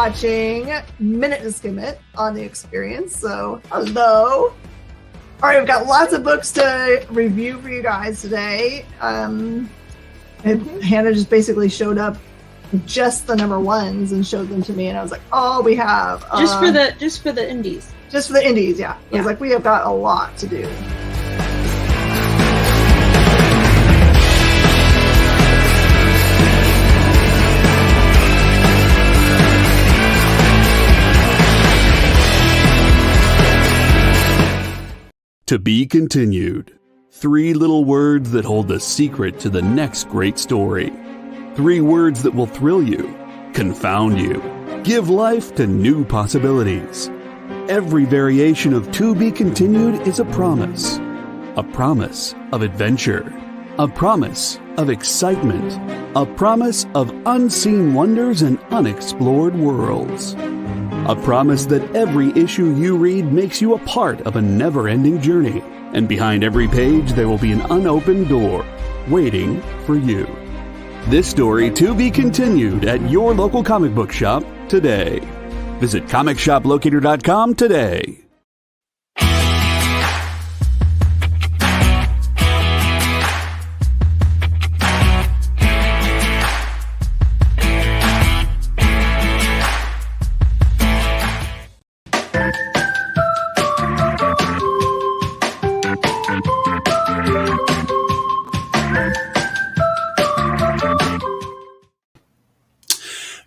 watching Minute to Skim It on the Experience. So, hello. All right, we've got lots of books to review for you guys today. Hannah just basically showed up just the number ones and showed them to me, and I was like, "Oh, we have just for the indies." Just for the indies, yeah. I was like, we have got a lot to do. To be continued. 3 little words that hold the secret to the next great story. 3 words that will thrill you, confound you, give life to new possibilities. Every variation of To Be Continued is a promise of adventure, a promise of excitement, a promise of unseen wonders and unexplored worlds. A promise that every issue you read makes you a part of a never-ending journey, and behind every page there will be an unopened door waiting for you. This story to be continued at your local comic book shop today. Visit comicshoplocator.com today.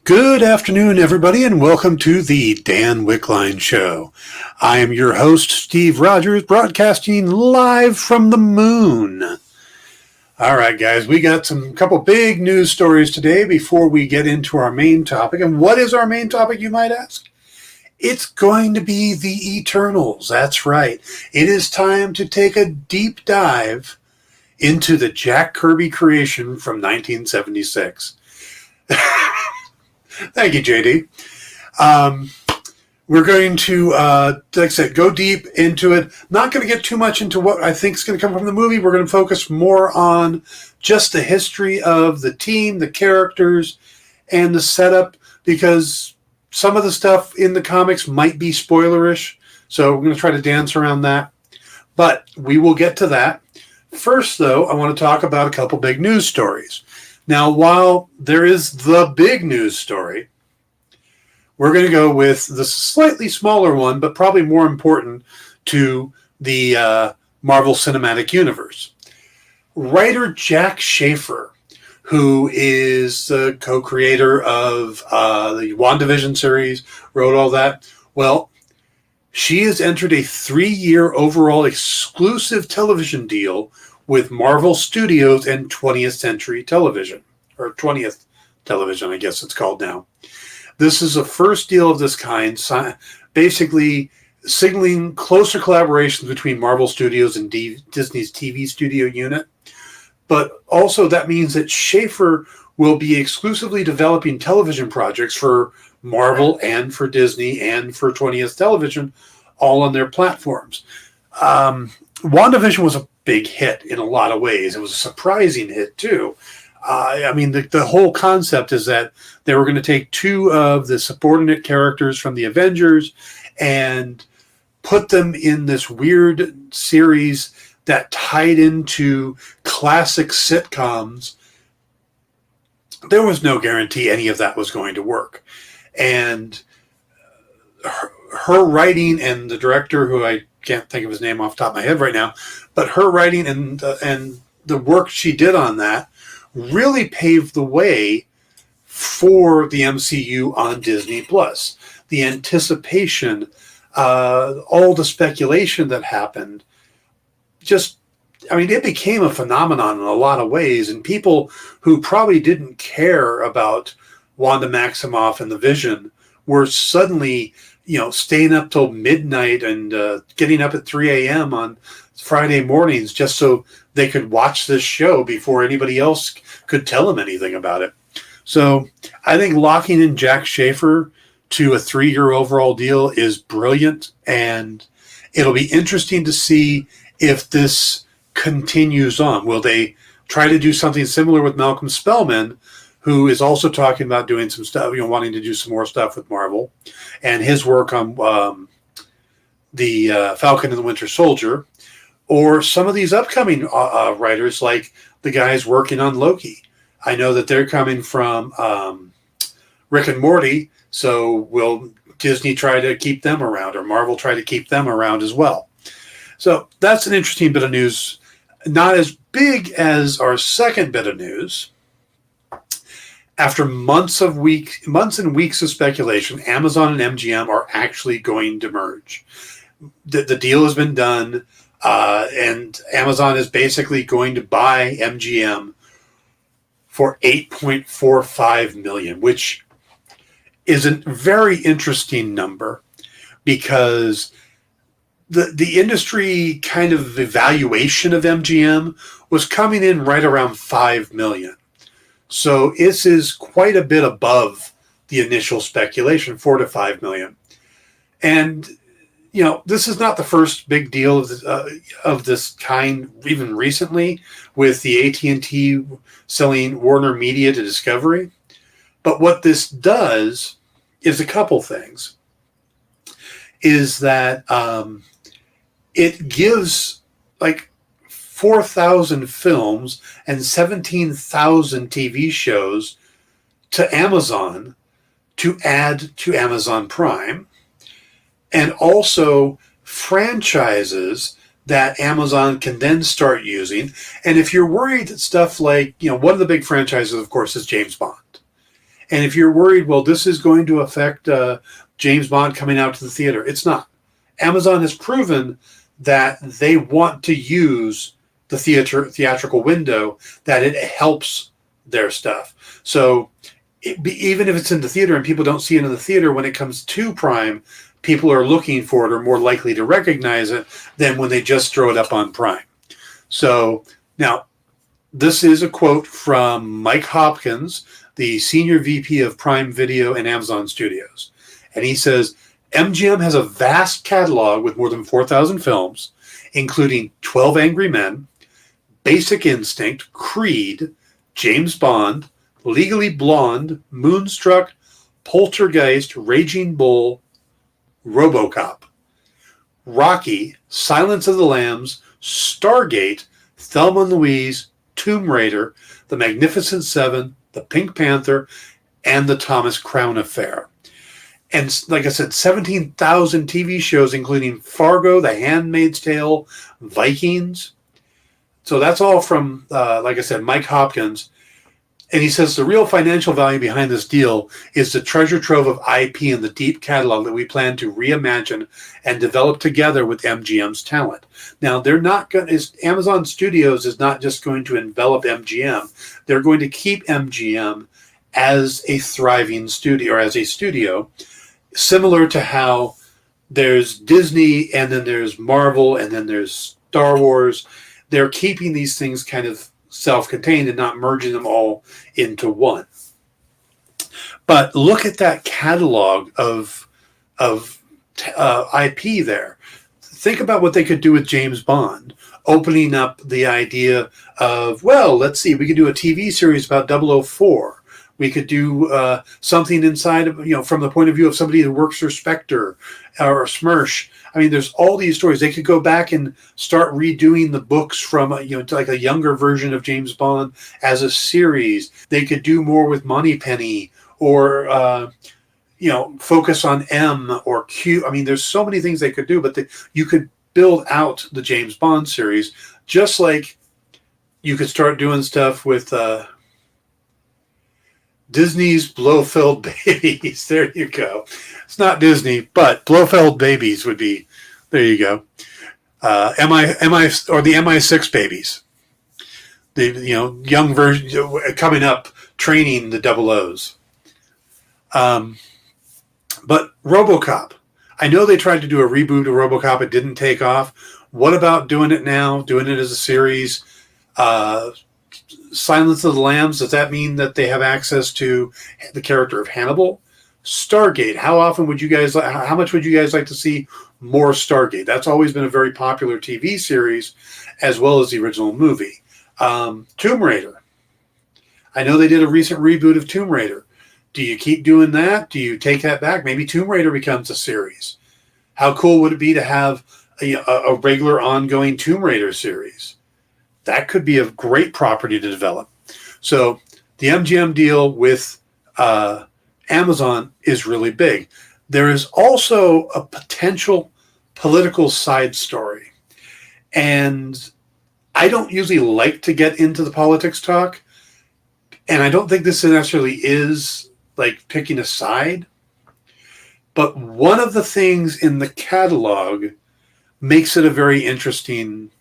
Good afternoon, everybody, and welcome to the Dan Wickline Show. I am your host, Steve Rogers, broadcasting live from the moon. All right, guys, we got a couple big news stories today before we get into our main topic. And what is our main topic, you might ask? It's going to be the Eternals. That's right. It is time to take a deep dive into the Jack Kirby creation from 1976. Thank you, JD. We're going to, like I said, go deep into it. Not going to get too much into what I think is going to come from the movie. We're going to focus more on just the history of the team, the characters, and the setup, because some of the stuff in the comics might be spoilerish. So we're going to try to dance around that. But we will get to that. First, though, I want to talk about a couple big news stories. Now, while there is the big news story, we're going to go with the slightly smaller one, but probably more important to the Marvel Cinematic Universe. Writer Jack Schaefer, who is the co-creator of the WandaVision series, wrote all that. Well, she has entered a 3-year overall exclusive television deal with Marvel Studios and 20th Century Television, or 20th Television, I guess it's called now. This is the first deal of this kind, basically signaling closer collaborations between Marvel Studios and Disney's TV studio unit. But also that means that Schaefer will be exclusively developing television projects for Marvel and for Disney and for 20th Television, all on their platforms. WandaVision was a big hit in a lot of ways. It was a surprising hit, too. The whole concept is that they were going to take 2 of the subordinate characters from the Avengers and put them in this weird series that tied into classic sitcoms. There was no guarantee any of that was going to work. And her writing and the director, who I can't think of his name off the top of my head right now, but her writing and the work she did on that really paved the way for the MCU on Disney Plus. The anticipation, all the speculation that happened, it became a phenomenon in a lot of ways, and people who probably didn't care about Wanda Maximoff and the Vision were suddenly, staying up till midnight and getting up at 3 a.m. on Friday mornings just so they could watch this show before anybody else could tell them anything about it. So I think locking in Jack Schaefer to a 3-year overall deal is brilliant, and it'll be interesting to see if this continues on. Will they try to do something similar with Malcolm Spellman, who is also talking about doing some stuff, wanting to do some more stuff with Marvel, and his work on the Falcon and the Winter Soldier, or some of these upcoming writers, like the guys working on Loki. I know that they're coming from Rick and Morty, so will Disney try to keep them around, or Marvel try to keep them around as well? So that's an interesting bit of news. Not as big as our second bit of news. After months and weeks of speculation, Amazon and MGM are actually going to merge. The deal has been done, and Amazon is basically going to buy MGM for $8.45 million, which is a very interesting number, because the industry kind of evaluation of MGM was coming in right around $5 million. So this is quite a bit above the initial speculation, $4 to $5 million. And this is not the first big deal of this kind, even recently, with the AT&T selling Warner Media to Discovery. But what this does is a couple things. Is that it gives like 4,000 films and 17,000 TV shows to Amazon to add to Amazon Prime, and also franchises that Amazon can then start using. And if you're worried that stuff like, one of the big franchises, of course, is James Bond. And if you're worried, well, this is going to affect James Bond coming out to the theater, it's not. Amazon has proven that they want to use the theatrical window, that it helps their stuff. So even if it's in the theater and people don't see it in the theater, when it comes to Prime, people are looking for it or more likely to recognize it than when they just throw it up on Prime. So now, this is a quote from Mike Hopkins, the Senior VP of Prime Video and Amazon Studios. And he says, MGM has a vast catalog with more than 4,000 films, including 12 Angry Men, Basic Instinct, Creed, James Bond, Legally Blonde, Moonstruck, Poltergeist, Raging Bull, RoboCop, Rocky, Silence of the Lambs, Stargate, Thelma and Louise, Tomb Raider, The Magnificent Seven, The Pink Panther, and The Thomas Crown Affair. And like I said, 17,000 TV shows, including Fargo, The Handmaid's Tale, Vikings. So that's all from, like I said, Mike Hopkins. And he says the real financial value behind this deal is the treasure trove of IP and the deep catalog that we plan to reimagine and develop together with MGM's talent. Now, they're not going to, Amazon Studios is not just going to envelop MGM. They're going to keep MGM as a thriving studio, or as a studio, similar to how there's Disney and then there's Marvel and then there's Star Wars. They're keeping these things kind of self-contained and not merging them all into one. But look at that catalog of IP there. Think about what they could do with James Bond, opening up the idea of, well, let's see, we could do a TV series about 004. We could do something inside of, from the point of view of somebody who works for Spectre or Smersh. I mean, there's all these stories. They could go back and start redoing the books from, to like a younger version of James Bond as a series. They could do more with Moneypenny, or, focus on M or Q. I mean, there's so many things they could do, but you could build out the James Bond series, just like you could start doing stuff with Disney's Blofeld Babies. There you go. It's not Disney, but Blofeld Babies would be, there you go. MI or the MI6 babies. The young version coming up, training the 00s. But RoboCop. I know they tried to do a reboot of RoboCop. It didn't take off. What about doing it now? Doing it as a series? Silence of the Lambs, does that mean that they have access to the character of Hannibal? Stargate, how much would you guys like to see more Stargate? That's always been a very popular TV series, as well as the original movie. Tomb Raider. I know they did a recent reboot of Tomb Raider. Do you keep doing that? Do you take that back? Maybe Tomb Raider becomes a series. How cool would it be to have a regular ongoing Tomb Raider series? That could be a great property to develop. So the MGM deal with Amazon is really big. There is also a potential political side story. And I don't usually like to get into the politics talk. And I don't think this necessarily is like picking a side. But one of the things in the catalog makes it a very interesting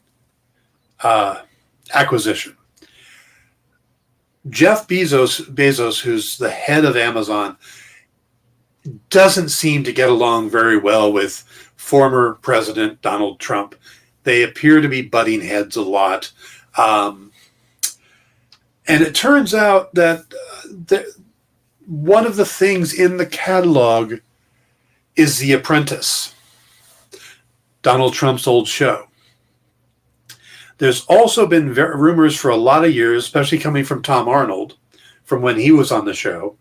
acquisition. Jeff Bezos, who's the head of Amazon, doesn't seem to get along very well with former President Donald Trump. They appear to be butting heads a lot. And it turns out that one of the things in the catalog is The Apprentice, Donald Trump's old show. There's also been rumors for a lot of years, especially coming from Tom Arnold, from when he was on the show,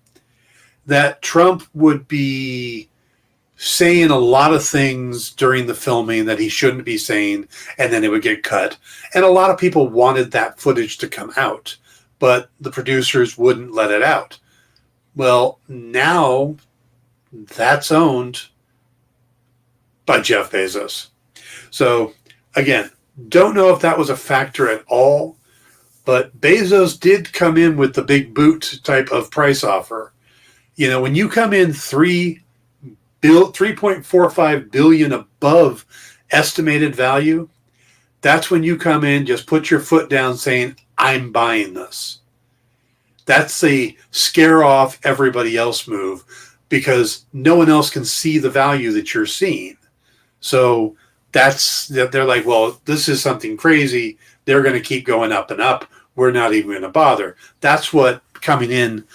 that Trump would be saying a lot of things during the filming that he shouldn't be saying, and then it would get cut. And a lot of people wanted that footage to come out, but the producers wouldn't let it out. Well, now that's owned by Jeff Bezos. So, again, don't know if that was a factor at all, but Bezos did come in with the big boot type of price offer. You know, when you come in 3.45 billion above estimated value, that's when you come in, just put your foot down saying, I'm buying this. That's a scare off everybody else move because no one else can see the value that you're seeing. So they're like, well, this is something crazy. They're going to keep going up and up. We're not even going to bother. That's what coming in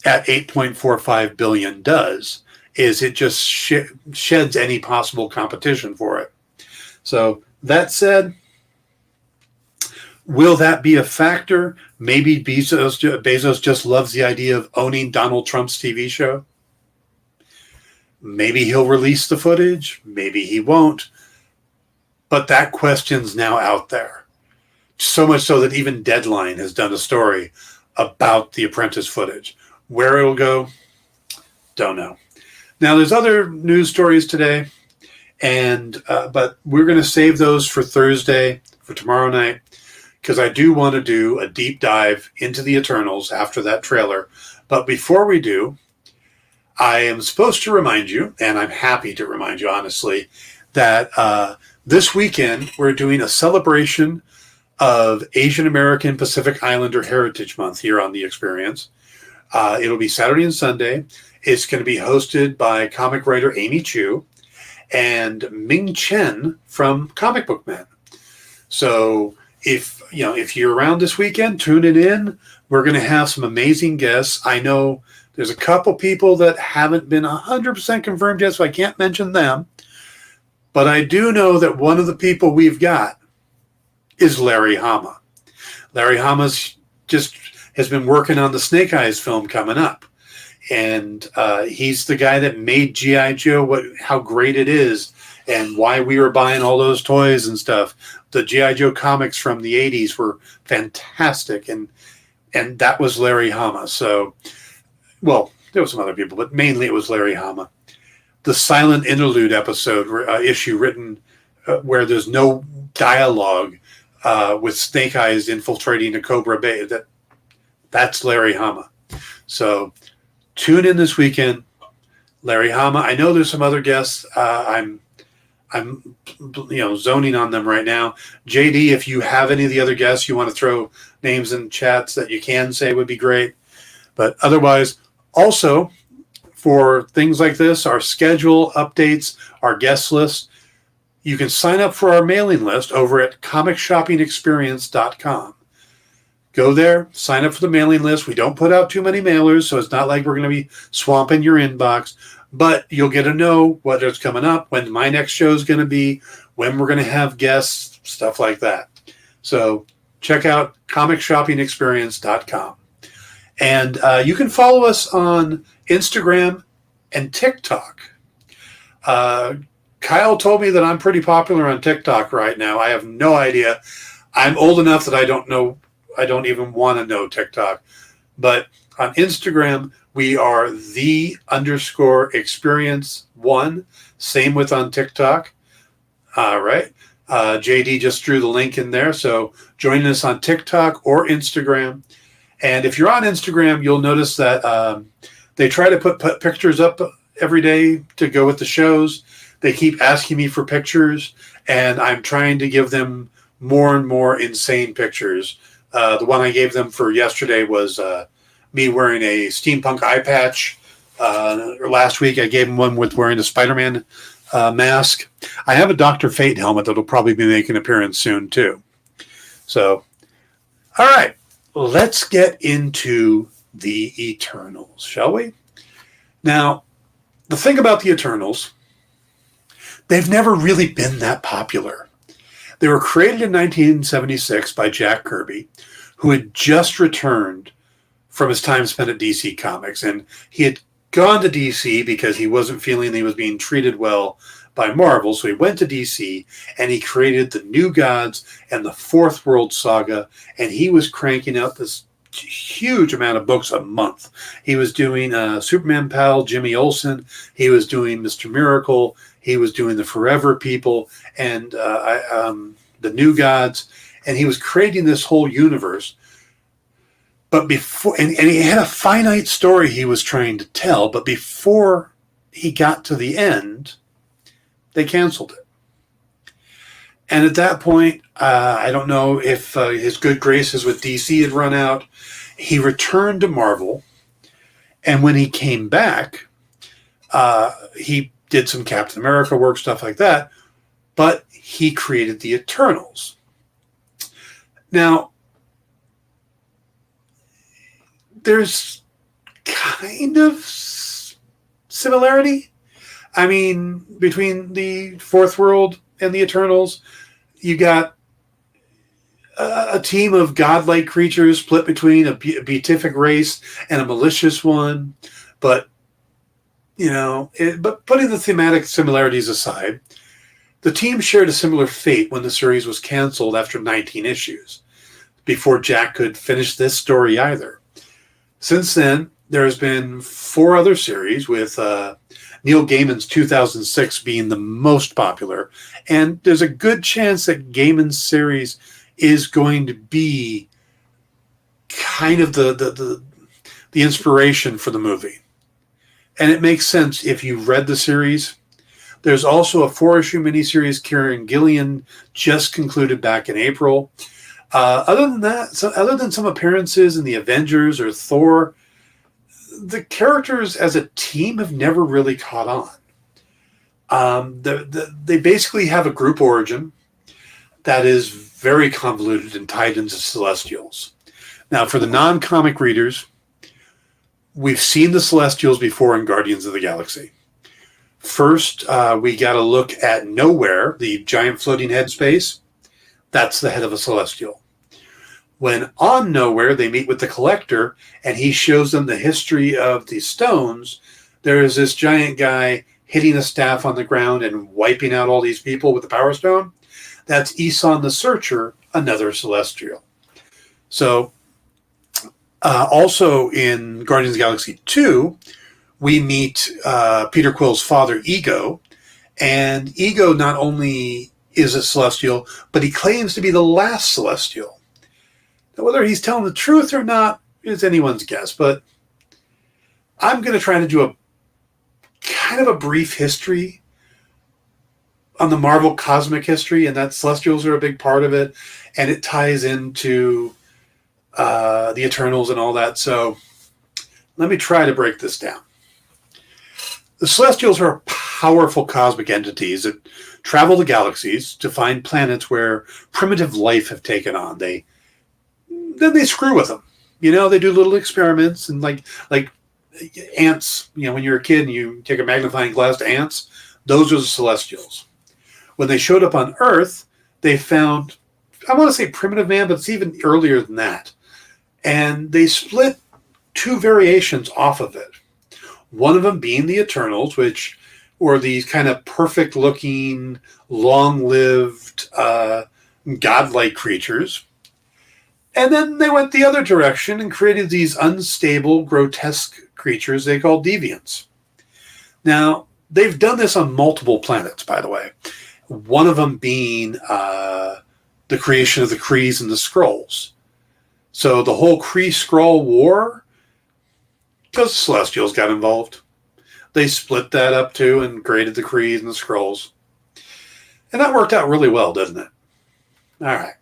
at 8.45 billion does, is it just sheds any possible competition for it. So that said, will that be a factor? Maybe Bezos just loves the idea of owning Donald Trump's TV show. Maybe he'll release the footage. Maybe he won't. But that question's now out there. So much so that even Deadline has done a story about The Apprentice footage. Where it'll go, don't know. Now, there's other news stories today, but we're going to save those for Thursday, for tomorrow night, because I do want to do a deep dive into the Eternals after that trailer. But before we do, I am supposed to remind you, and I'm happy to remind you, honestly, that this weekend we're doing a celebration of Asian American Pacific Islander Heritage Month here on The Experience. It'll be Saturday and Sunday. It's going to be hosted by comic writer Amy Chu and Ming Chen from Comic Book Men. So if you're around this weekend, tune it in. We're going to have some amazing guests. I know there's a couple people that haven't been 100% confirmed yet, so I can't mention them. But I do know that one of the people we've got is Larry Hama. Larry Hama's has been working on the Snake Eyes film coming up. And he's the guy that made G.I. Joe how great it is and why we were buying all those toys and stuff. The G.I. Joe comics from the 80s were fantastic. And that was Larry Hama. So, well, there were some other people, but mainly it was Larry Hama. The silent interlude issue written where there's no dialogue with Snake Eyes infiltrating a Cobra Bay. That's Larry Hama. So tune in this weekend. Larry Hama. I know there's some other guests. I'm zoning on them right now. JD, if you have any of the other guests you want to throw names in chats that you can say would be great. But otherwise, also for things like this, our schedule updates, our guest list, you can sign up for our mailing list over at comicshoppingexperience.com. Go there, sign up for the mailing list. We don't put out too many mailers, so it's not like we're going to be swamping your inbox. But you'll get to know whether it's coming up, when my next show is going to be, when we're going to have guests, stuff like that. So check out comicshoppingexperience.com. And you can follow us on Instagram and TikTok. Kyle told me that I'm pretty popular on TikTok right now. I have no idea. I'm old enough that I don't even want to know TikTok. But on Instagram, we are _experience1. Same with on TikTok. All right. JD just drew the link in there. So join us on TikTok or Instagram. And if you're on Instagram, you'll notice that they try to put pictures up every day to go with the shows. They keep asking me for pictures, and I'm trying to give them more and more insane pictures. The one I gave them for yesterday was me wearing a steampunk eye patch. Last week, I gave them one with wearing a Spider-Man mask. I have a Dr. Fate helmet that'll probably be making an appearance soon, too. So, all right, let's get into the Eternals, shall we? Now, the thing about the Eternals, they've never really been that popular. They were created in 1976 by Jack Kirby, who had just returned from his time spent at DC Comics. And he had gone to DC because he wasn't feeling he was being treated well by Marvel. So he went to DC and he created the New Gods and the Fourth World Saga. And he was cranking out this huge amount of books a month. He was doing Superman pal Jimmy Olsen. He was doing Mr. Miracle. He was doing the Forever People and the New Gods. And he was creating this whole universe. But before, and he had a finite story he was trying to tell, but before he got to the end, they canceled it. And at that point, I don't know if his good graces with DC had run out. He returned to Marvel, and when he came back, he did some Captain America work, stuff like that, but he created the Eternals. Now, there's kind of similarity. I mean, between the Fourth World and the Eternals, you got a team of godlike creatures split between a beatific race and a malicious one. But, but putting the thematic similarities aside, the team shared a similar fate when the series was canceled after 19 issues, before Jack could finish this story either. Since then, there has been 4 other series, with Neil Gaiman's 2006 being the most popular. And there's a good chance that Gaiman's series is going to be kind of the inspiration for the movie. And it makes sense if you read the series. There's also a 4-issue miniseries Kieran Gillian just concluded back in April. Other than that, other than some appearances in the Avengers or Thor, the characters as a team have never really caught on. They basically have a group origin that is very convoluted and tied into Celestials. Now, for the non-comic readers, we've seen the Celestials before in Guardians of the Galaxy. First, we got a look at Nowhere, the giant floating headspace. That's the head of a Celestial. When on Nowhere, they meet with the Collector, and he shows them the history of the stones. There is this giant guy hitting a staff on the ground and wiping out all these people with the Power Stone. That's Eson the Searcher, another Celestial. So, also in Guardians of the Galaxy 2, we meet Peter Quill's father, Ego. And Ego not only is a Celestial, but he claims to be the last Celestial. Now, whether he's telling the truth or not is anyone's guess, but I'm going to try to do a kind of a brief history on the Marvel cosmic history, and that Celestials are a big part of it, and it ties into the Eternals and all that. So let me try to break this down. The Celestials are powerful cosmic entities that travel the galaxies to find planets where primitive life have taken on. Then they screw with them. They do little experiments, and like ants, when you're a kid and you take a magnifying glass to ants, those are the Celestials. When they showed up on Earth, they found, I want to say primitive man, but it's even earlier than that. And they split two variations off of it. One of them being the Eternals, which were these kind of perfect-looking, long-lived, godlike creatures. And then they went the other direction and created these unstable, grotesque creatures they call deviants. Now, they've done this on multiple planets, by the way. One of them being the creation of the Krees and the Skrulls. So the whole Kree-Skrull war, because the Celestials got involved. They split that up too and created the Krees and the Skrulls. And that worked out really well, doesn't it? All right.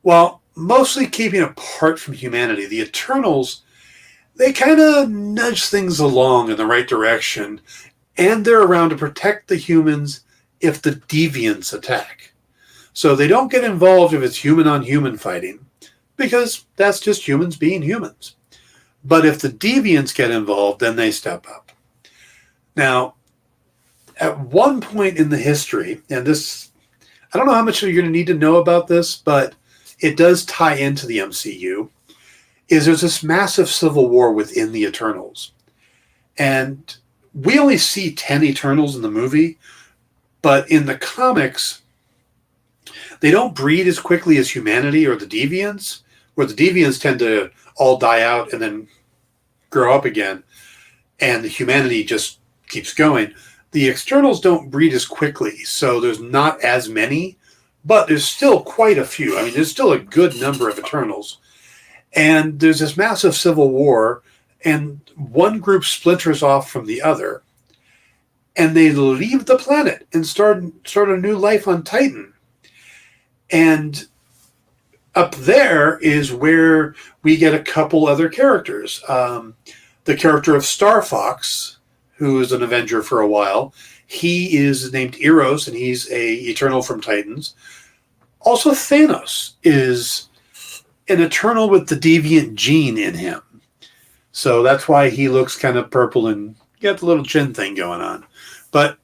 Well, mostly keeping apart from humanity, the Eternals, they kind of nudge things along in the right direction, and they're around to protect the humans if the deviants attack. So they don't get involved if it's human-on-human fighting, because that's just humans being humans. But if the deviants get involved, then they step up. Now, at one point in the history, and this, I don't know how much you're going to need to know about this, but it does tie into the MCU, is there's this massive civil war within the Eternals. And we only see 10 Eternals in the movie, but in the comics, they don't breed as quickly as humanity or the deviants, where the deviants tend to all die out and then grow up again, and the humanity just keeps going. The Eternals don't breed as quickly, so there's not as many, but there's still quite a few. I mean, there's still a good number of Eternals. And there's this massive civil war, and one group splinters off from the other, and they leave the planet and start a new life on Titan. And up there is where we get a couple other characters. The character of Star Fox, who is an Avenger for a while, he is named Eros, and he's a Eternal from Titans. Also, Thanos is an Eternal with the deviant gene in him. So that's why he looks kind of purple and got the little chin thing going on. But,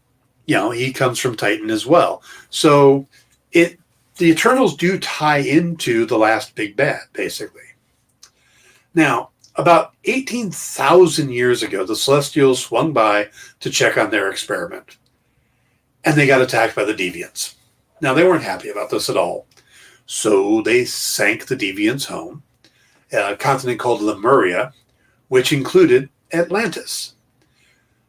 you know, he comes from Titan as well. So the Eternals do tie into the last big bad, basically. Now, about 18,000 years ago, the Celestials swung by to check on their experiment. And they got attacked by the Deviants. Now, they weren't happy about this at all. So they sank the Deviants' home, a continent called Lemuria, which included Atlantis.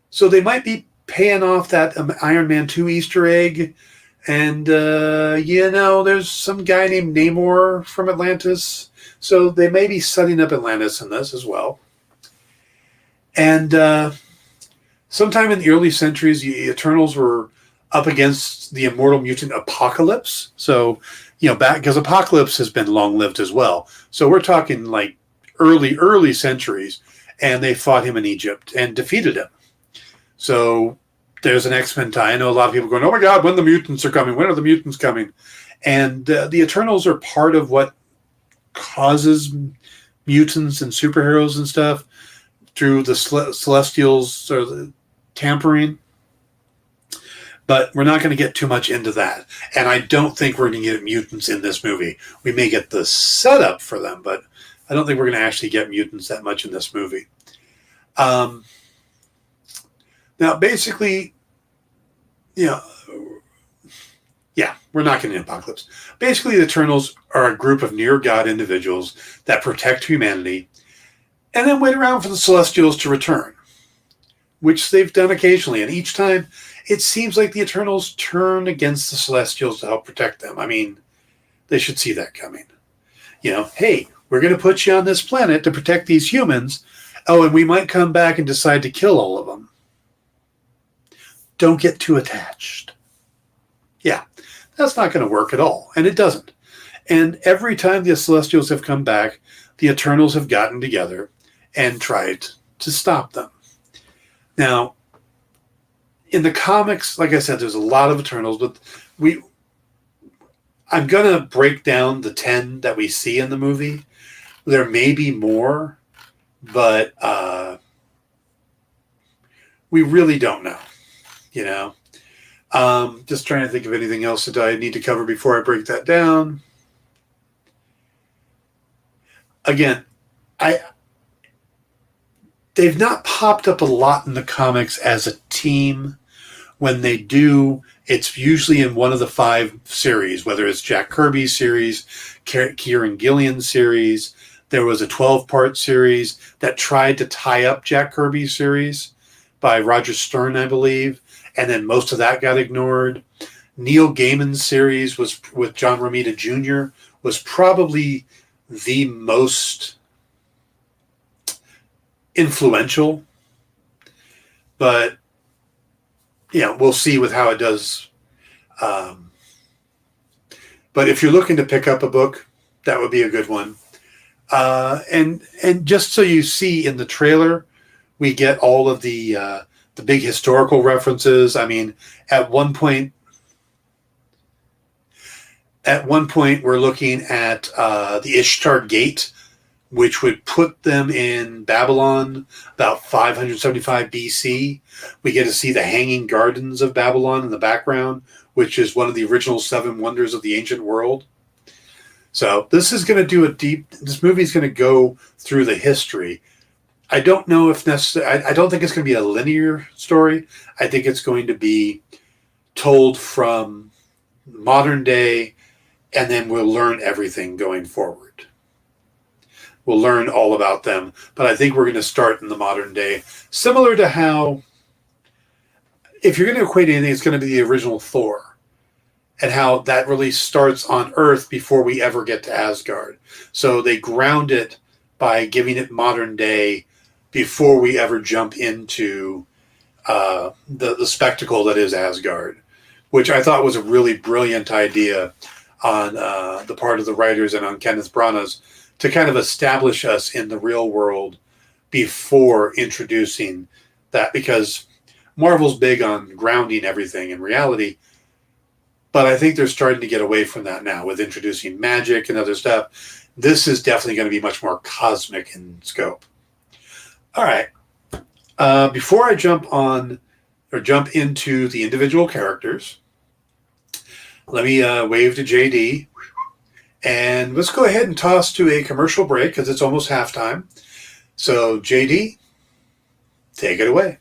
So they might be paying off that Iron Man 2 Easter egg. And, there's some guy named Namor from Atlantis. So they may be setting up Atlantis in this as well. And sometime in the early centuries, the Eternals were up against the immortal mutant Apocalypse. So, because Apocalypse has been long-lived as well. So we're talking like early centuries. And they fought him in Egypt and defeated him. So there's an X-Men tie. I know a lot of people going, oh my God, when the mutants are coming? When are the mutants coming? And the Eternals are part of what causes mutants and superheroes and stuff through the Celestials or the tampering. But we're not going to get too much into that. And I don't think we're going to get mutants in this movie. We may get the setup for them, but I don't think we're going to actually get mutants that much in this movie. Now, basically, we're not getting an apocalypse. Basically, the Eternals are a group of near-God individuals that protect humanity and then wait around for the Celestials to return, which they've done occasionally. And each time, it seems like the Eternals turn against the Celestials to help protect them. I mean, they should see that coming. Hey, we're going to put you on this planet to protect these humans. Oh, and we might come back and decide to kill all of them. Don't get too attached. Yeah, that's not going to work at all. And it doesn't. And every time the Celestials have come back, the Eternals have gotten together and tried to stop them. Now, in the comics, like I said, there's a lot of Eternals, but I'm going to break down the 10 that we see in the movie. There may be more, but we really don't know, Just trying to think of anything else that I need to cover before I break that down. Again, they've not popped up a lot in the comics as a team. When they do, it's usually in one of the 5 series, whether it's Jack Kirby's series, Kieran Gillian's series. There was a 12-part series that tried to tie up Jack Kirby's series by Roger Stern, I believe, and then most of that got ignored. Neil Gaiman's series was with John Romita Jr. was probably the most influential, but we'll see with how it does. But if you're looking to pick up a book, that would be a good one. And just so you see in the trailer, we get all of the big historical references. I mean, at one point we're looking at the Ishtar Gate, which would put them in Babylon about 575 BC. We get to see the Hanging Gardens of Babylon in the background, which is one of the original 7 wonders of the ancient world. So this is going to this movie is going to go through the history. I don't know if necessarily, I don't think it's going to be a linear story. I think it's going to be told from modern day, and then we'll learn everything going forward. We'll learn all about them, but I think we're going to start in the modern day, similar to how, if you're going to equate anything, it's going to be the original Thor, and how that really starts on Earth before we ever get to Asgard. So they ground it by giving it modern day before we ever jump into the spectacle that is Asgard, which I thought was a really brilliant idea on the part of the writers and on Kenneth Branagh's, to kind of establish us in the real world before introducing that, because Marvel's big on grounding everything in reality, but I think they're starting to get away from that now with introducing magic and other stuff. This is definitely going to be much more cosmic in scope. All right. Before I jump into the individual characters, let me wave to JD. And let's go ahead and toss to a commercial break because it's almost halftime. So, JD, take it away.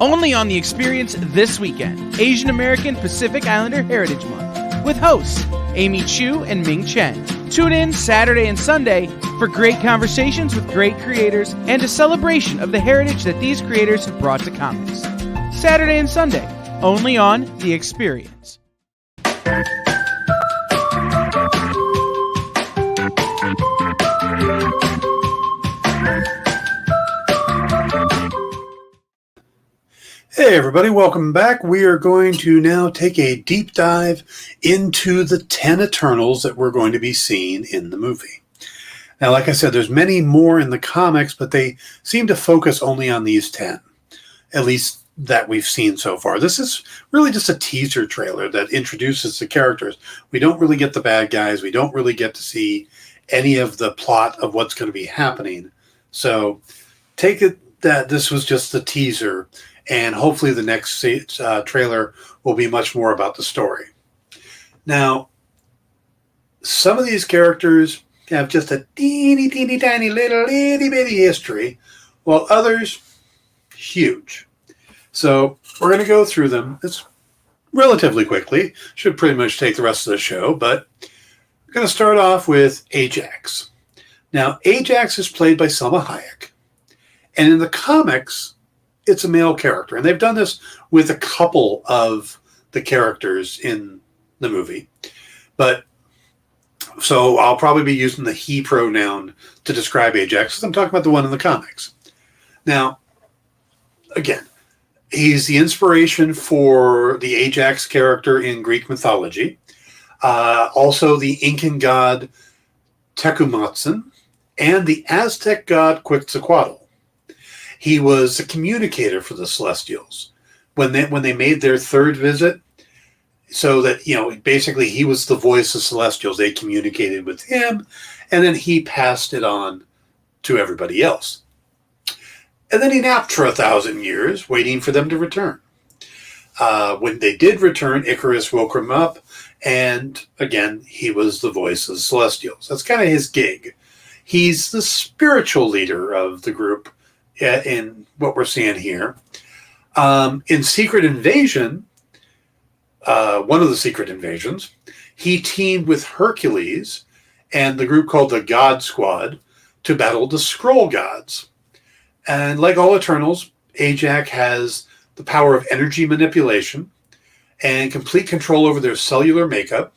Only on The Experience this weekend, Asian American Pacific Islander Heritage Month, with hosts Amy Chu and Ming Chen. Tune in Saturday and Sunday for great conversations with great creators and a celebration of the heritage that these creators have brought to comics. Saturday and Sunday, only on The Experience. Hey everybody, welcome back. We are going to now take a deep dive into the 10 Eternals that we're going to be seeing in the movie. Now, like I said, there's many more in the comics, but they seem to focus only on these 10, at least that we've seen so far. This is really just a teaser trailer that introduces the characters. We don't really get the bad guys. We don't really get to see any of the plot of what's going to be happening. So take it that this was just the teaser, and hopefully the next trailer will be much more about the story. Now, some of these characters have just a teeny tiny little itty bitty history, while others, huge. So we're going to go through them. It's relatively quickly. Should pretty much take the rest of the show, but we're going to start off with Ajax. Now, Ajax is played by Salma Hayek. And in the comics, it's a male character. And they've done this with a couple of the characters in the movie. But so I'll probably be using the he pronoun to describe Ajax, because I'm talking about the one in the comics. Now, again, he's the inspiration for the Ajax character in Greek mythology. Also the Incan god Tecumseh and the Aztec god Quetzalcoatl. He was a communicator for the Celestials when they made their third visit. So that, basically he was the voice of Celestials. They communicated with him, and then he passed it on to everybody else. And then he napped for 1,000 years, waiting for them to return. When they did return, Icarus woke him up, and again, he was the voice of the Celestials. That's kind of his gig. He's the spiritual leader of the group in what we're seeing here. In Secret Invasion, one of the Secret Invasions, he teamed with Hercules and the group called the God Squad to battle the Skrull gods. And like all Eternals, Ajax has the power of energy manipulation and complete control over their cellular makeup,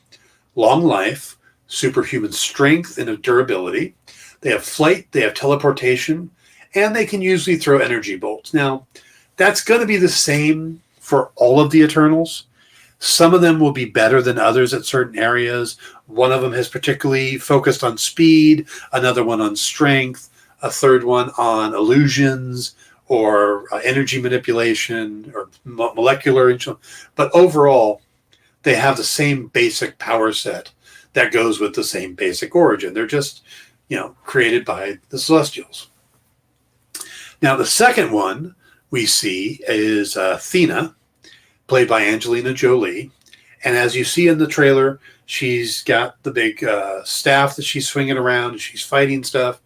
long life, superhuman strength and durability. They have flight, they have teleportation, and they can usually throw energy bolts. Now, that's going to be the same for all of the Eternals. Some of them will be better than others at certain areas. One of them has particularly focused on speed, another one on strength, a third one on illusions or energy manipulation or molecular. But overall, they have the same basic power set that goes with the same basic origin. They're just, created by the Celestials. Now, the second one we see is Athena, played by Angelina Jolie. And as you see in the trailer, she's got the big staff that she's swinging around, and she's fighting stuff.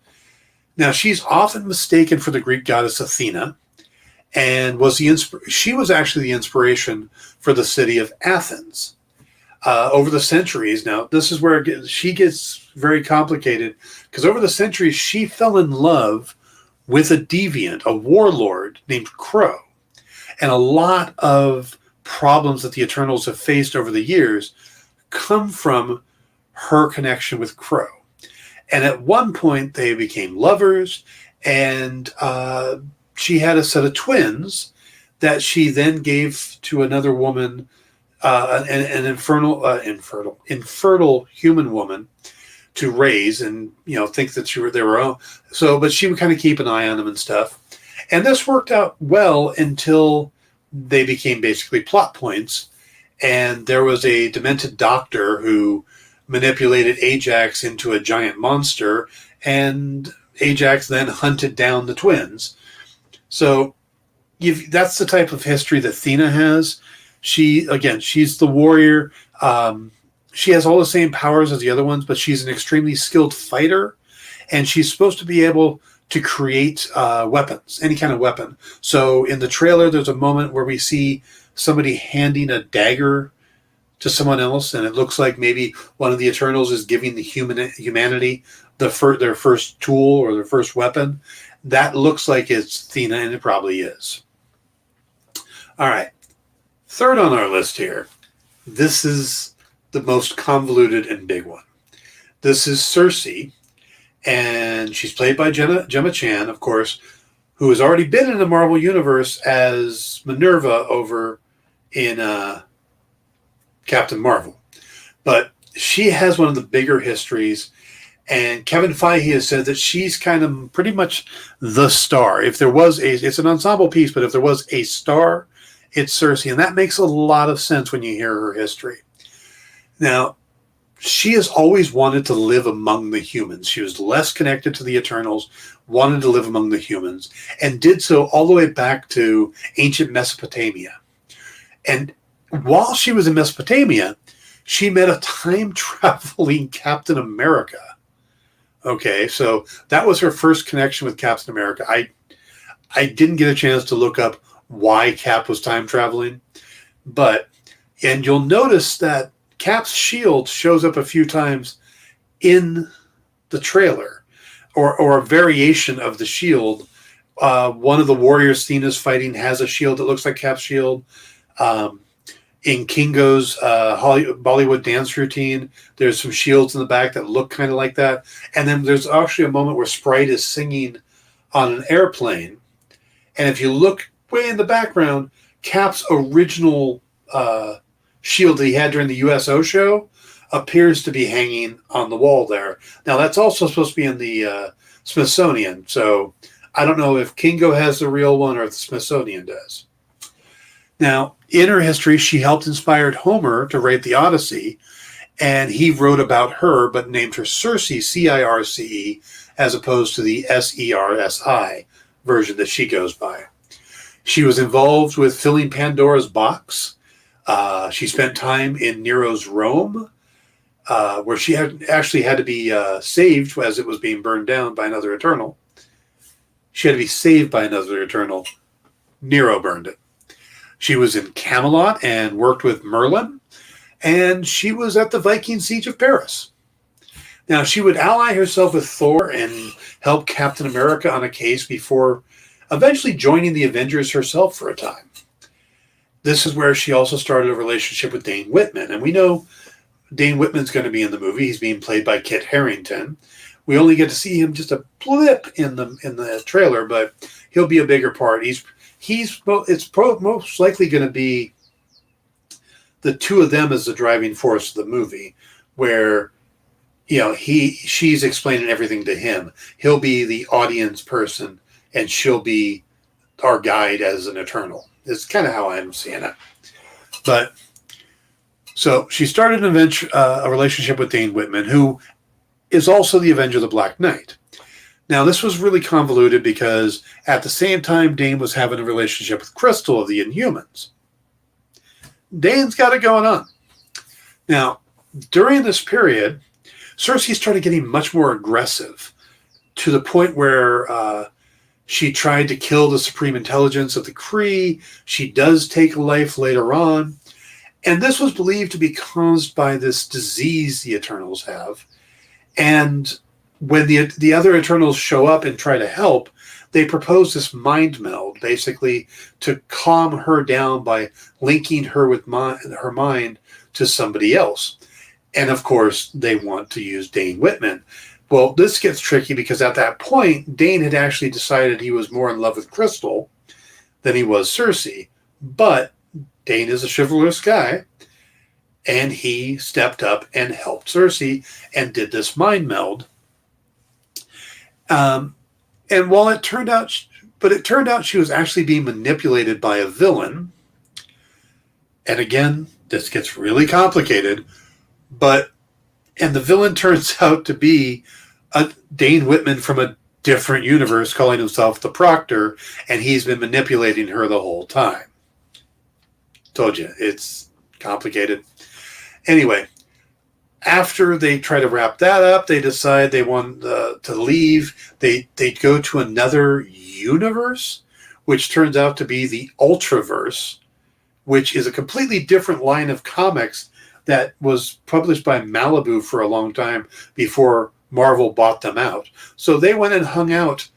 Now, she's often mistaken for the Greek goddess Athena, and she was actually the inspiration for the city of Athens. Over the centuries, now, this is where she gets very complicated, because over the centuries, she fell in love with a deviant, a warlord named Crow. And a lot of problems that the Eternals have faced over the years come from her connection with Crow. And at one point, they became lovers, and she had a set of twins that she then gave to another woman, an infertile human woman, to raise and think that they were own. So, but she would kind of keep an eye on them and stuff. And this worked out well until they became basically plot points. And there was a demented doctor who manipulated Ajax into a giant monster, and Ajax then hunted down the twins. So that's the type of history that Athena has. She's the warrior. She has all the same powers as the other ones, but she's an extremely skilled fighter, and she's supposed to be able to create weapons, any kind of weapon. So in the trailer, there's a moment where we see somebody handing a dagger to someone else, and it looks like maybe one of the Eternals is giving the humanity their first tool or their first weapon. That looks like it's Athena, and it probably is. All right. Third on our list here. This is the most convoluted and big one. This is Cersei, and she's played by Gemma Chan, of course, who has already been in the Marvel Universe as Minerva over in Captain Marvel. But she has one of the bigger histories, and Kevin Feige has said that she's kind of pretty much the star. If there was it's an ensemble piece, but if there was a star, it's Cersei, and that makes a lot of sense when you hear her history. Now, she has always wanted to live among the humans. She was less connected to the Eternals, wanted to live among the humans, and did so all the way back to ancient Mesopotamia. And while she was in Mesopotamia, she met a time-traveling Captain America. Okay, so that was her first connection with Captain America. I didn't get a chance to look up why Cap was time-traveling, and you'll notice that Cap's shield shows up a few times in the trailer, or a variation of the shield. One of the warriors Athena's fighting has a shield that looks like Cap's shield. In Kingo's Bollywood dance routine, there's some shields in the back that look kind of like that. And then there's actually a moment where Sprite is singing on an airplane. And if you look way in the background, Cap's original shield that he had during the USO show appears to be hanging on the wall there. Now, that's also supposed to be in the Smithsonian. So I don't know if Kingo has the real one or if the Smithsonian does. Now, in her history, she helped inspire Homer to write the Odyssey, and he wrote about her, but named her Cersei, C-I-R-C-E, as opposed to the S-E-R-S-I version that she goes by. She was involved with filling Pandora's box. She spent time in Nero's Rome, where she actually had to be saved as it was being burned down by another Eternal. She had to be saved by another Eternal. Nero burned it. She was in Camelot and worked with Merlin, and she was at the Viking siege of Paris. Now, she would ally herself with Thor and help Captain America on a case before eventually joining the Avengers herself for a time. This is where she also started a relationship with Dane Whitman, and we know Dane Whitman's going to be in the movie. He's being played by Kit Harington. We only get to see him just a blip in the trailer, but he'll be a bigger part. It's most likely going to be the two of them as the driving force of the movie, where she's explaining everything to him. He'll be the audience person, and she'll be our guide as an Eternal. It's kind of how I'm seeing it. But so she started a relationship with Dane Whitman, who is also the Avenger of the Black Knight. Now, this was really convoluted because at the same time, Dane was having a relationship with Crystal of the Inhumans. Dane's got it going on. Now, during this period, Cersei started getting much more aggressive to the point where she tried to kill the Supreme Intelligence of the Kree. She does take a life later on. And this was believed to be caused by this disease the Eternals have. And when the other Eternals show up and try to help, they propose this mind meld, basically to calm her down by linking her with her mind to somebody else. And of course, they want to use Dane Whitman. Well, this gets tricky because at that point, Dane had actually decided he was more in love with Crystal than he was Cersei. But Dane is a chivalrous guy, and he stepped up and helped Cersei and did this mind meld. And while it turned out she was actually being manipulated by a villain. And again, this gets really complicated, and the villain turns out to be a Dane Whitman from a different universe calling himself the Proctor, and he's been manipulating her the whole time. Told you, it's complicated. Anyway, after they try to wrap that up, they decide they want to leave. They go to another universe, which turns out to be the Ultraverse, which is a completely different line of comics that was published by Malibu for a long time before Marvel bought them out. So they went and hung out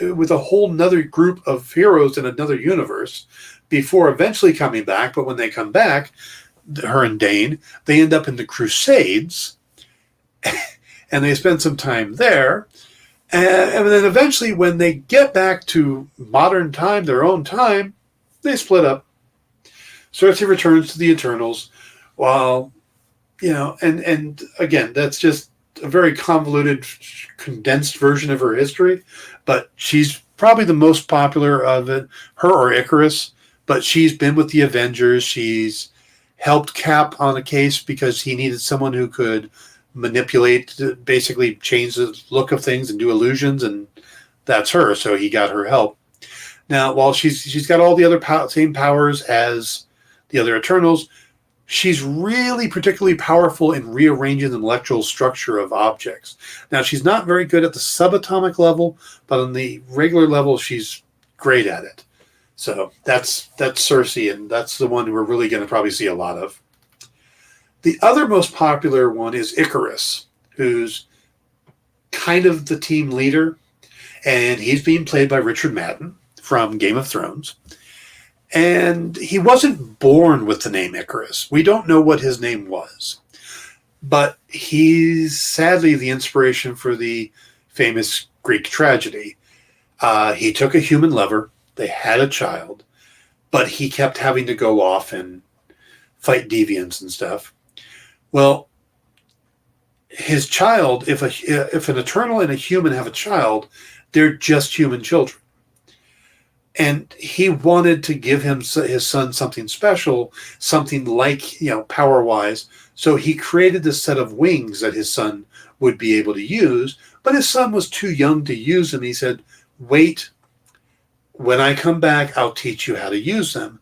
with a whole nother group of heroes in another universe before eventually coming back. But when they come back, her and Dane, they end up in the Crusades, and they spend some time there. And then eventually, when they get back to modern time, their own time, they split up. Cersei returns to the Eternals, while, and again, that's just a very convoluted, condensed version of her history, but she's probably the most popular of it, her or Icarus, but she's been with the Avengers. She's helped Cap on a case because he needed someone who could manipulate, basically change the look of things and do illusions, and that's her. So he got her help. Now, while she's got all the other same powers as the other Eternals, she's really particularly powerful in rearranging the molecular structure of objects. Now, she's not very good at the subatomic level, but on the regular level, she's great at it. So that's Cersei, and that's the one we're really going to probably see a lot of. The other most popular one is Icarus, who's kind of the team leader, and he's being played by Richard Madden from Game of Thrones. And he wasn't born with the name Icarus. We don't know what his name was. But he's sadly the inspiration for the famous Greek tragedy. He took a human lover. They had a child. But he kept having to go off and fight deviants and stuff. Well, his child, if an Eternal and a human have a child, they're just human children. And he wanted to give his son something special, something like, power-wise. So he created this set of wings that his son would be able to use. But his son was too young to use them. He said, wait, when I come back, I'll teach you how to use them.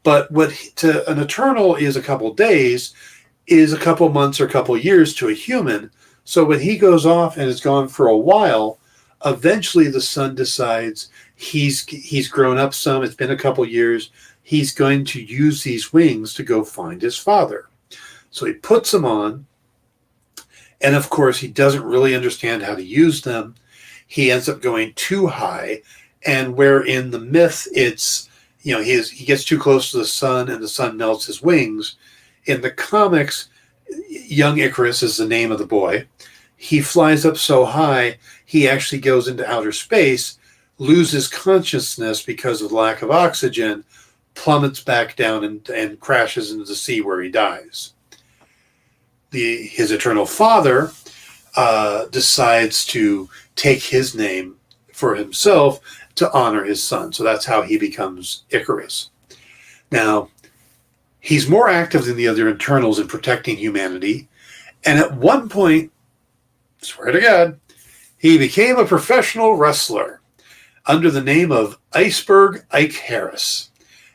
But what to an Eternal is a couple days, is a couple months or a couple years to a human. So when he goes off and is gone for a while, eventually the son decides he's grown up some. It's been a couple years. He's going to use these wings to go find his father. So he puts them on. And of course, he doesn't really understand how to use them. He ends up going too high. And where in the myth, it's, he gets too close to the sun and the sun melts his wings. In the comics, young Icarus is the name of the boy. He flies up so high, he actually goes into outer space, loses consciousness because of lack of oxygen, plummets back down and crashes into the sea where he dies. His Eternal father decides to take his name for himself to honor his son. So that's how he becomes Icarus. Now, he's more active than the other Eternals in protecting humanity. And at one point, swear to God, he became a professional wrestler under the name of Iceberg Ike Harris.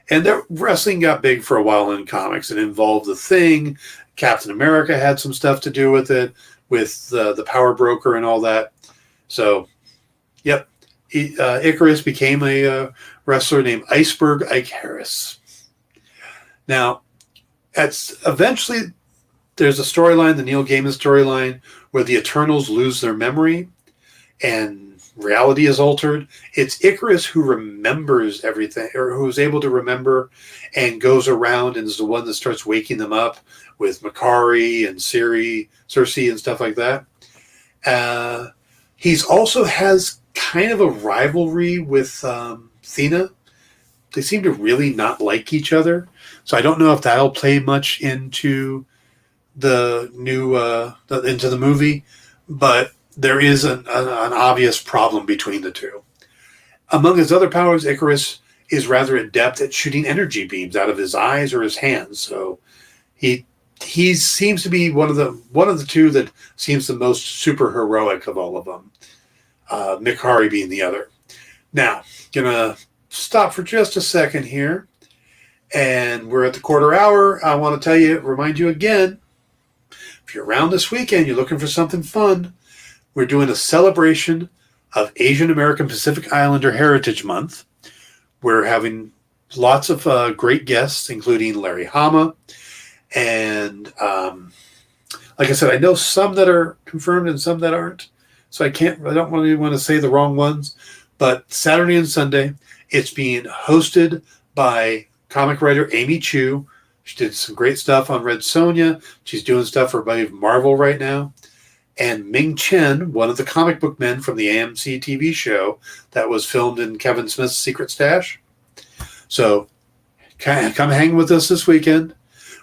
And their wrestling got big for a while in comics. It involved The Thing. Captain America had some stuff to do with it, with the Power Broker and all that. So, yep, Icarus became a wrestler named Iceberg Ike Harris. Now, eventually, there's a storyline, the Neil Gaiman storyline, where the Eternals lose their memory and reality is altered. It's Icarus who remembers everything, or who's able to remember and goes around and is the one that starts waking them up with Makari and Cersei and stuff like that. He's also has kind of a rivalry with Athena. They seem to really not like each other. So I don't know if that'll play much into the new into the movie, but there is an obvious problem between the two. Among his other powers, Icarus is rather adept at shooting energy beams out of his eyes or his hands. So he seems to be one of the two that seems the most super heroic of all of them. Makari being the other. Now, gonna stop for just a second here. And we're at the quarter hour. I want to remind you again, if you're around this weekend, you're looking for something fun, we're doing a celebration of Asian American Pacific Islander Heritage Month. We're having lots of great guests, including Larry Hama. And like I said, I know some that are confirmed and some that aren't. So I don't really want to say the wrong ones. But Saturday and Sunday, it's being hosted by comic writer Amy Chu. She did some great stuff on Red Sonja. She's doing stuff for Marvel right now. And Ming Chen, one of the comic book men from the AMC TV show that was filmed in Kevin Smith's Secret Stash. So come hang with us this weekend.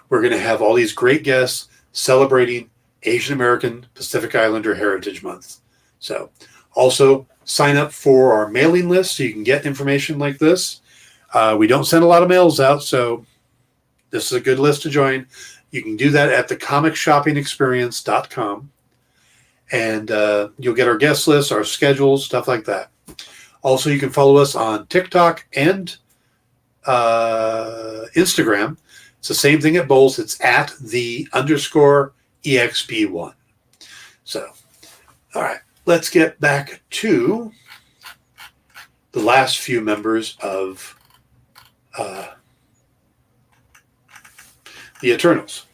We're going to have all these great guests celebrating Asian American Pacific Islander Heritage Month. So also sign up for our mailing list so you can get information like this. We don't send a lot of mails out, so this is a good list to join. You can do that at thecomicshoppingexperience.com. And you'll get our guest lists, our schedules, stuff like that. Also, you can follow us on TikTok and Instagram. It's the same thing at both. It's at @the_EXP1. So, all right, let's get back to the last few members of the Eternals.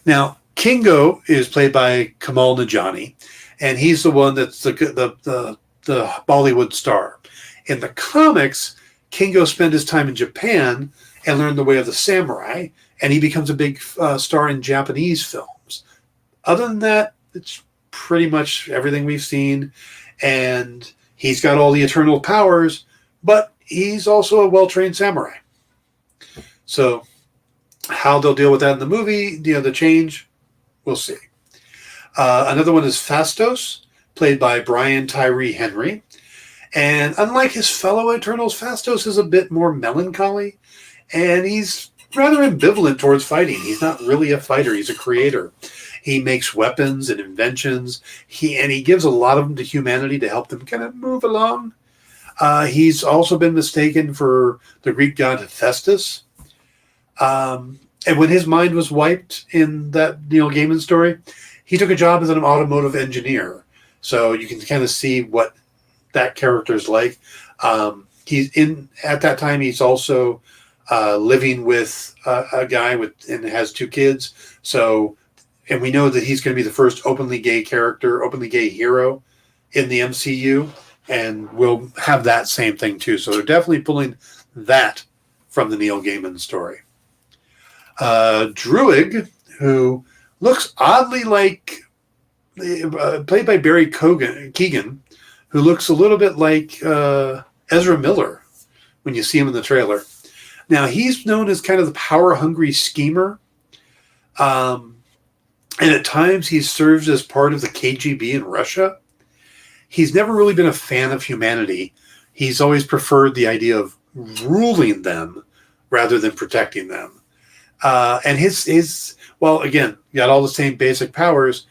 Now, Kingo is played by Kamal Najani, and he's the one that's the Bollywood star. In the comics, Kingo spent his time in Japan and learned the way of the samurai, and he becomes a big star in Japanese films. Other than that, it's pretty much everything we've seen, and he's got all the eternal powers, but he's also a well-trained samurai. So how they'll deal with that in the movie, the change, we'll see. Another one is Fastos, played by Brian Tyree Henry. And unlike his fellow Eternals, Fastos is a bit more melancholy, and he's rather ambivalent towards fighting. He's not really a fighter. He's a creator. He makes weapons and inventions. He gives a lot of them to humanity to help them kind of move along. He's also been mistaken for the Greek god Fastos. And when his mind was wiped in that Neil Gaiman story, he took a job as an automotive engineer. So you can kind of see what that character's like. At that time, he's also living with a guy and has 2 kids. So, and we know that he's going to be the first openly gay character, openly gay hero in the MCU, and we'll have that same thing too. So they're definitely pulling that from the Neil Gaiman story. Druid, who looks oddly like, played by Barry Keoghan, who looks a little bit like Ezra Miller when you see him in the trailer. Now, he's known as kind of the power-hungry schemer. And at times, he serves as part of the KGB in Russia. He's never really been a fan of humanity. He's always preferred the idea of ruling them rather than protecting them. And well, again, got all the same basic powers.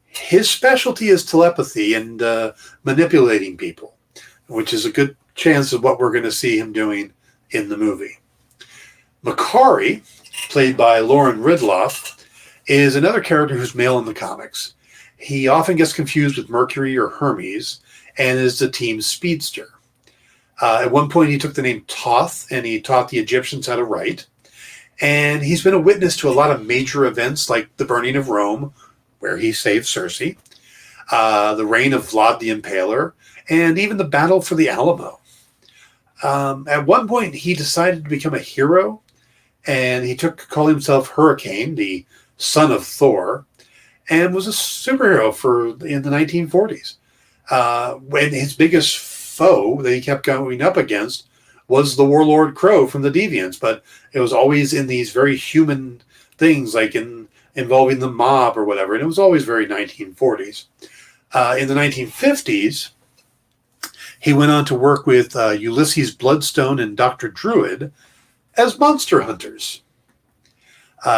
His specialty is telepathy and manipulating people, which is a good chance of what we're going to see him doing in the movie. Makari, played by Lauren Ridloff, is another character who's male in the comics. He often gets confused with Mercury or Hermes and is the team's speedster. At one point, he took the name Thoth, and he taught the Egyptians how to write. And he's been a witness to a lot of major events like the burning of Rome, where he saved Cersei, the reign of Vlad the Impaler, and even the battle for the Alamo. At one point, he decided to become a hero, and he called himself Hurricane, the son of Thor, and was a superhero in the 1940s. When his biggest foe that he kept going up against was the warlord Crow from the Deviants, but it was always in these very human things, like involving the mob or whatever, and it was always very 1940s. In the 1950s, he went on to work with Ulysses Bloodstone and Dr. Druid as monster hunters.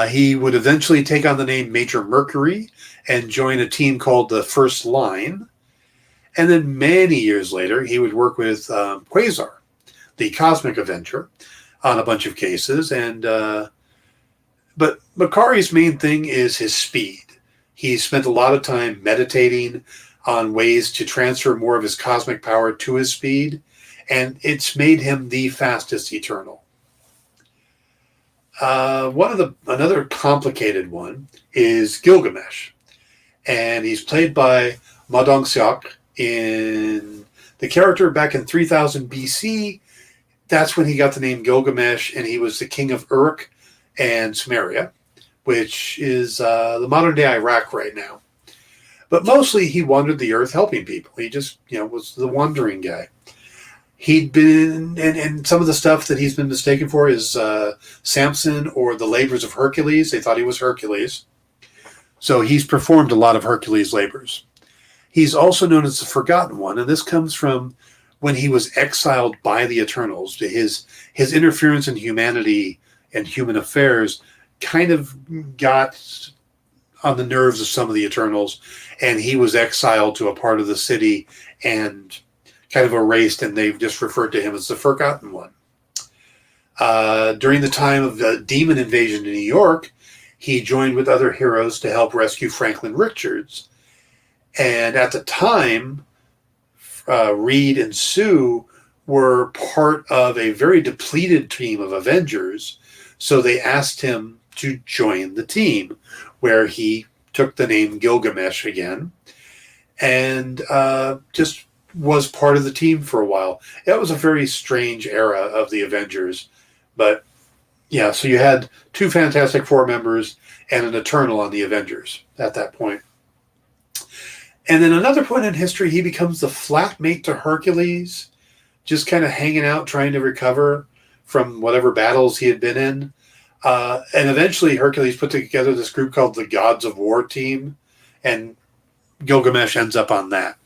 He would eventually take on the name Major Mercury and join a team called the First Line. And then many years later, he would work with Quasar, the Cosmic Avenger, on a bunch of cases. But Makari's main thing is his speed. He spent a lot of time meditating on ways to transfer more of his cosmic power to his speed, and it's made him the fastest Eternal. Another complicated one is Gilgamesh, and he's played by Ma Dong-seok. In the character back in 3000 BC, that's when he got the name Gilgamesh, and he was the king of Uruk and Sumeria, which is the modern-day Iraq right now. But mostly he wandered the earth helping people. He just, was the wandering guy. He'd been, and some of the stuff that he's been mistaken for is Samson or the labors of Hercules. They thought he was Hercules. So he's performed a lot of Hercules' labors. He's also known as the Forgotten One, and this comes from when he was exiled by the Eternals. His interference in humanity and human affairs kind of got on the nerves of some of the Eternals, and he was exiled to a part of the city and kind of erased, and they've just referred to him as the Forgotten One. During the time of the demon invasion in New York, he joined with other heroes to help rescue Franklin Richards. And at the time, Reed and Sue were part of a very depleted team of Avengers, so they asked him to join the team, where he took the name Gilgamesh again, and just was part of the team for a while. It was a very strange era of the Avengers, but yeah, so you had 2 Fantastic Four members and an Eternal on the Avengers at that point. And then another point in history, he becomes the flatmate to Hercules, just kind of hanging out, trying to recover from whatever battles he had been in. And eventually Hercules put together this group called the Gods of War team, and Gilgamesh ends up on that.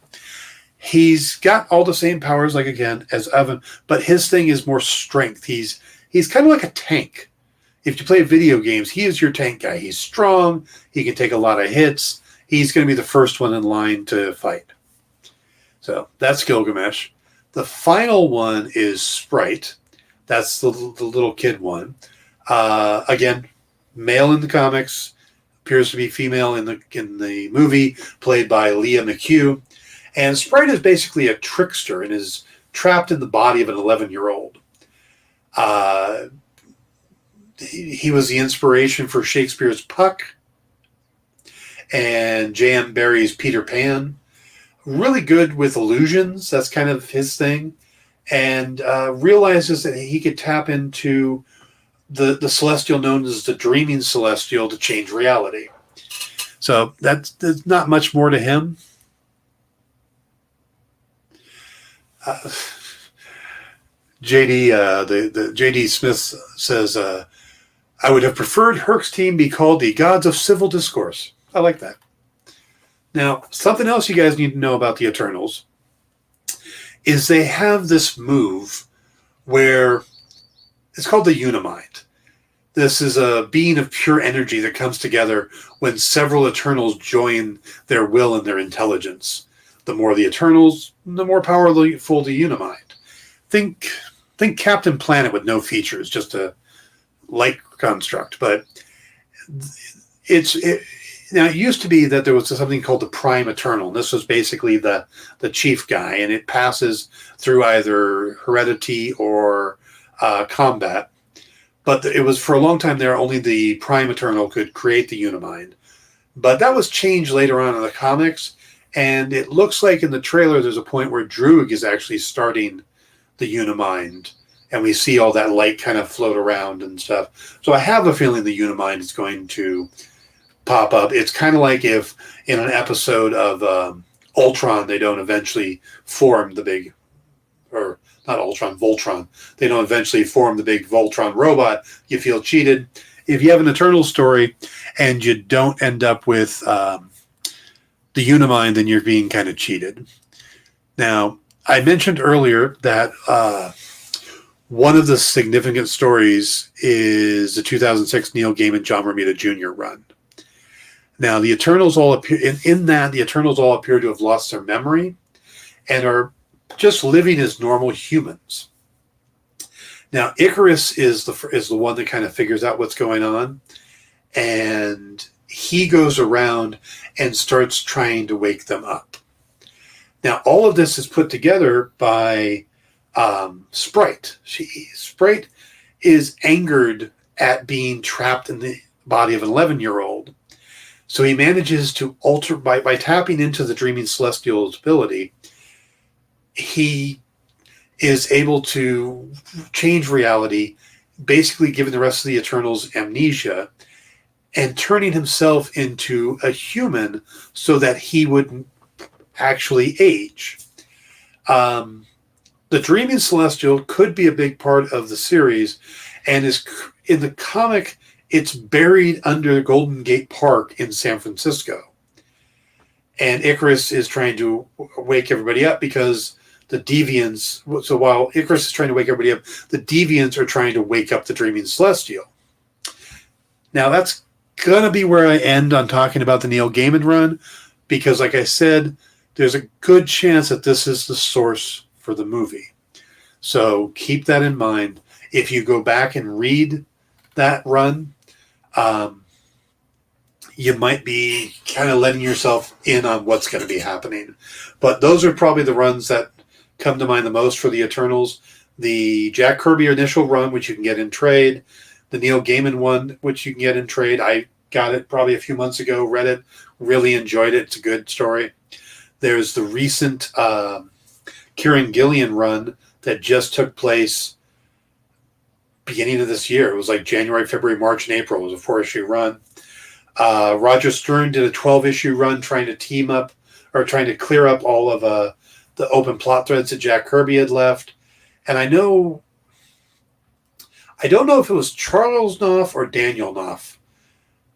He's got all the same powers, like, again, as Evan, but his thing is more strength. He's kind of like a tank. If you play video games, he is your tank guy. He's strong. He can take a lot of hits. He's going to be the first one in line to fight. So that's Gilgamesh. The final one is Sprite. That's the little kid one. Again, male in the comics, appears to be female in the movie, played by Leah McHugh. And Sprite is basically a trickster and is trapped in the body of an 11-year-old. He was the inspiration for Shakespeare's Puck and J.M. Barrie's Peter Pan. Really good with illusions. That's kind of his thing. And realizes that he could tap into the celestial known as the Dreaming Celestial to change reality. So there's not much more to him. JD Smith says, I would have preferred Herc's team be called the Gods of Civil Discourse. I like that. Now, something else you guys need to know about the Eternals is they have this move where it's called the Unimind. This is a being of pure energy that comes together when several Eternals join their will and their intelligence. The more the Eternals, the more powerful the Unimind. Think Captain Planet with no features, just a light construct. But now it used to be that there was something called the Prime Eternal. And this was basically the chief guy, and it passes through either heredity or combat. But it was for a long time there, only the Prime Eternal could create the Unimind. But that was changed later on in the comics, and it looks like in the trailer there's a point where Druid is actually starting the Unimind, and we see all that light kind of float around and stuff. So I have a feeling the Unimind is going to pop up. It's kind of like if in an episode of Ultron they don't eventually form the big, or not Ultron, Voltron. They don't eventually form the big Voltron robot. You feel cheated. If you have an Eternal story and you don't end up with the Unimind, then you're being kind of cheated. Now, I mentioned earlier that one of the significant stories is the 2006 Neil Gaiman John Romita Jr. run. Now, the Eternals all appear in that the Eternals all appear to have lost their memory and are just living as normal humans. Now, Icarus is the one that kind of figures out what's going on, and he goes around and starts trying to wake them up. Now, all of this is put together by Sprite. Sprite is angered at being trapped in the body of an 11-year-old. So he manages to alter, by tapping into the Dreaming Celestial's ability, he is able to change reality, basically giving the rest of the Eternals amnesia, and turning himself into a human so that he wouldn't actually age. The Dreaming Celestial could be a big part of the series, and is in the comic, it's buried under Golden Gate Park in San Francisco. And Icarus is trying to wake everybody up because the Deviants, so while Icarus is trying to wake everybody up, the Deviants are trying to wake up the Dreaming Celestial. Now, that's going to be where I end on talking about the Neil Gaiman run, because, like I said, there's a good chance that this is the source for the movie. So keep that in mind. If you go back and read that run, you might be kind of letting yourself in on what's going to be happening. But those are probably the runs that come to mind the most for the Eternals. The Jack Kirby initial run, which you can get in trade. The Neil Gaiman one, which you can get in trade. I got it probably a few months ago, read it, really enjoyed it. It's a good story. There's the recent Kieran Gillian run that just took place beginning of this year. It was like January, February, March, and April. It was a 4-issue run. Roger Stern did a 12-issue run trying to team up or trying to clear up all of the open plot threads that Jack Kirby had left. And I don't know if it was Charles Knopf or Daniel Knopf.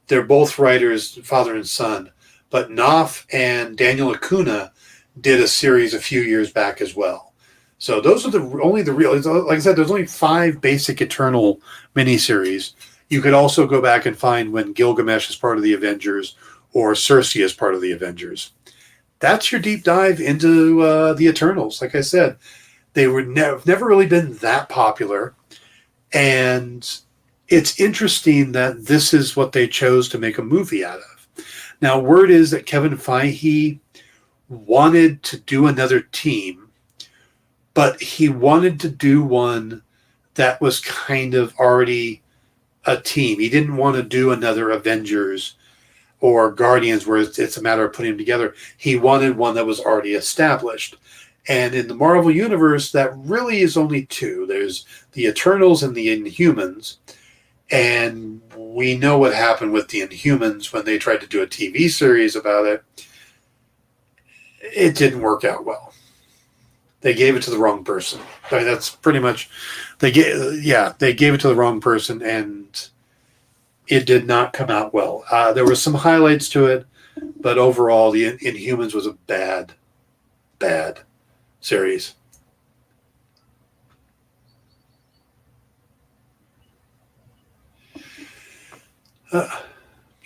They're both writers, father and son. But Knopf and Daniel Acuna did a series a few years back as well. So those are only the real, like I said, there's only 5 basic Eternal miniseries. You could also go back and find when Gilgamesh is part of the Avengers or Cersei is part of the Avengers. That's your deep dive into the Eternals. Like I said, they were never really been that popular. And it's interesting that this is what they chose to make a movie out of. Now, word is that Kevin Feige wanted to do another team, but he wanted to do one that was kind of already a team. He didn't want to do another Avengers or Guardians where it's a matter of putting them together. He wanted one that was already established. And in the Marvel Universe, that really is only 2. There's the Eternals and the Inhumans. And we know what happened with the Inhumans when they tried to do a TV series about it. It didn't work out well. They gave it to the wrong person. I mean, that's pretty much they gave it to the wrong person, and it did not come out well. There were some highlights to it, but overall, the Inhumans was a bad series.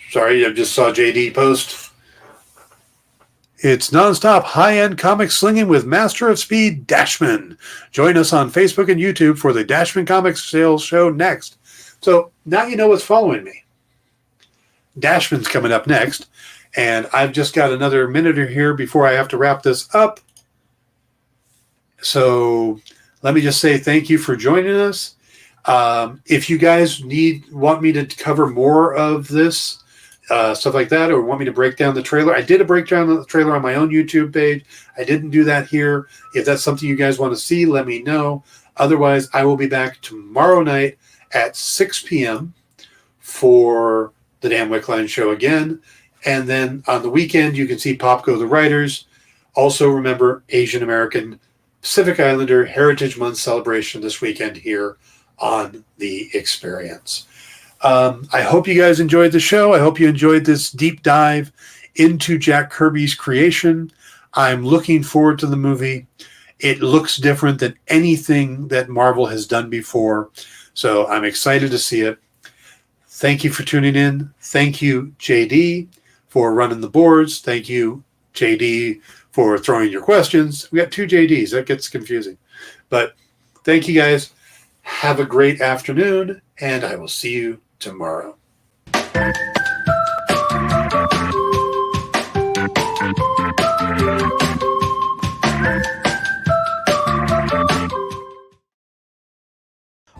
Sorry, I just saw JD post. It's nonstop high-end comic slinging with Master of Speed Dashman. Join us on Facebook and YouTube for the Dashman Comics Sales Show next. So now you know what's following me. Dashman's coming up next, and I've just got another minute here before I have to wrap this up. So let me just say thank you for joining us. If you guys want me to cover more of this, stuff like that, or want me to break down the trailer, I did a breakdown of the trailer on my own YouTube page. I didn't do that here. If that's something you guys want to see, let me know. Otherwise, I will be back tomorrow night at 6 p.m. for the Dan Wickline Show again. And then on the weekend, you can see Popco the Writers. Also, remember, Asian American Pacific Islander Heritage Month celebration this weekend here on The Experience. I hope you guys enjoyed the show. I hope you enjoyed this deep dive into Jack Kirby's creation. I'm looking forward to the movie. It looks different than anything that Marvel has done before, so I'm excited to see it. Thank you for tuning in. Thank you, JD, for running the boards. Thank you, JD, for throwing your questions. We got 2 JDs. That gets confusing. But thank you, guys. Have a great afternoon, and I will see you tomorrow.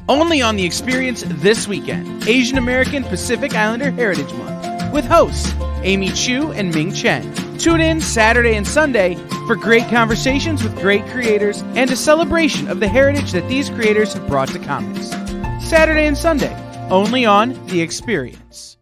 Only on The Experience this weekend, Asian American Pacific Islander Heritage Month, with hosts Amy Chu and Ming Chen. Tune in Saturday and Sunday for great conversations with great creators and a celebration of the heritage that these creators have brought to comics. Saturday and Sunday, only on The Experience.